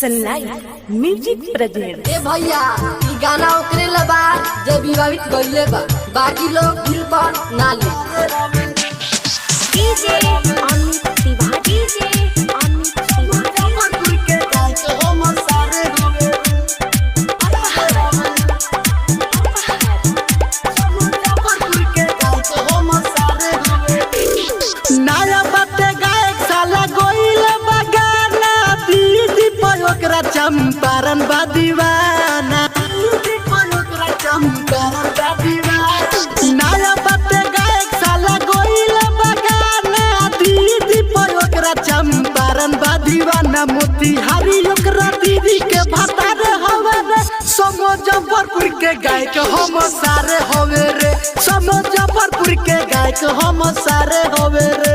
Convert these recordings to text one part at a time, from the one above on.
Sunlight music present. ए भैया ई गाना ओकरे ला बा जे विवाहित गइले बा, बाकी लोग दिल पर ना ले। डीजे अमित तिवारी, डीजे अमित तिवारी के गाय के हम सारे होवे के गाय के हम सारे होवे। नया बाटे गायक साला गोइल बगाना दीदी पयोकरा चंपारण बा दीवाना, दीदी पयोकरा चंपारण बा दीवाना। नया बाटे गायक साला गोइल बगाना दीदी पयोकरा चंपारण बा दीवाना। मोतिहारी ओकरा दीदी के भतार हवे रे, मुजफ्फरपुर के गायक हम सारे होवे रे, मुजफ्फरपुर के गायक हम सारे होवे रे,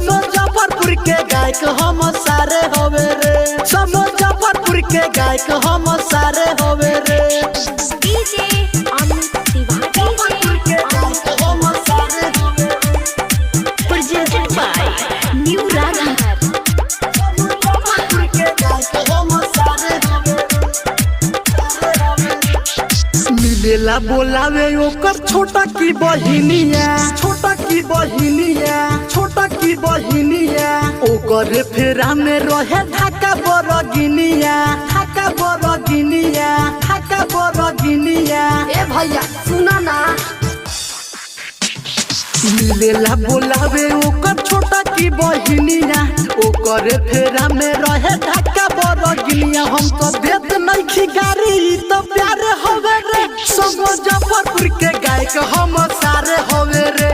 मुजफ्फरपुर के गायक हम सारे होवे रे, मुजफ्फरपुर के गायक हम सारे होवे रे। डीजे अमित तिवारी के गायक हम सारे होवे रे। प्रेजेंटेड बाय न्यू राघर। मुजफ्फरपुर के गायक हम सारे होवे रे। मिलेला बोलावे ओकर छोटा की बहिनिया, छोटा की बहिनिया, छोटा की बहिनिया। ओकर फेरा में रहे ढाका बरगिनिया, ढाका बरगिनिया, ढाका बरगिनिया। ए भैया सुना ना, मिलेला बोलावे ओकर छोटा की बहिनिया, ओकर फेरा में रहे ढाका बरगिनिया। हम तो देत नहीं गाड़ी तो प्यारे होवे रे, मुजफ्फरपुर के गायक हम सारे होवे रे,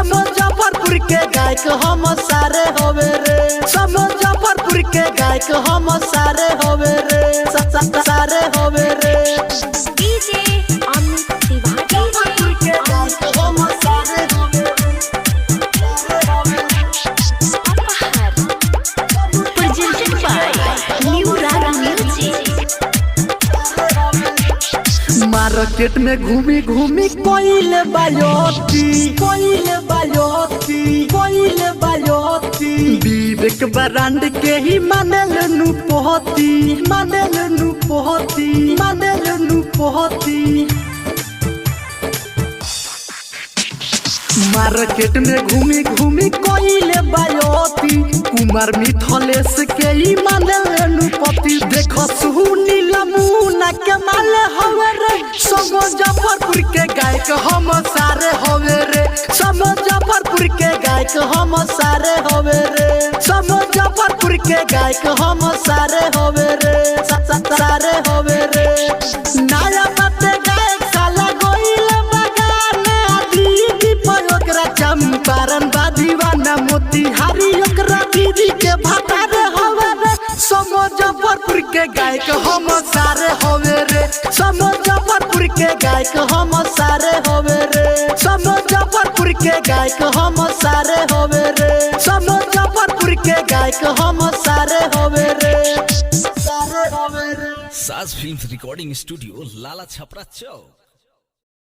मुजफ्फरपुर के गायक हम सारे होवे रे, मुजफ्फरपुर के गायक हम सारे होवे रे, सारे होवे रे। डीजे अमित तिवारी के गायक हम सारे होवे प्रेजेंटेड बाय न्यू राघर म्यूजिक। मार्केट में घूमी घूमी कोइले बायोती, कोइले बायोती, कोइले बायोती। विवेक ब्रांड के ही मानेल नु पोहती, मानेल नु पोहती, मानेल नु पोहती। मार्केट में घूमी घूमी कोइले बायोती, कुमार मिथलेश के ही मानेल नु पति। देखो सुनील मुना के माले होवे रे, मुजफ्फरपुर के गायक हम सारे होवे रे, मुजफ्फरपुर के गायक हम सारे होवे रे, मुजफ्फरपुर के गायक हम सारे होवे रे, सारे होवे रे। नया बाटे गायक साला गोइल बगाना दीदी पयोकरा चंपारण बा दीवाना। मोतिहारी ओकरा दीदी के भतार होवे रे, मुजफ्फरपुर के गायक हम सारे होवे रे, मुजफ्फरपुर के गायक हम सारे होवे रे, मुजफ्फरपुर के गायक हम सारे होवे रे, मुजफ्फरपुर के गायक हम सारे होवे रे, सारे होवे रे। साज फिल्म्स रिकॉर्डिंग स्टूडियो लाला छपरा चौक।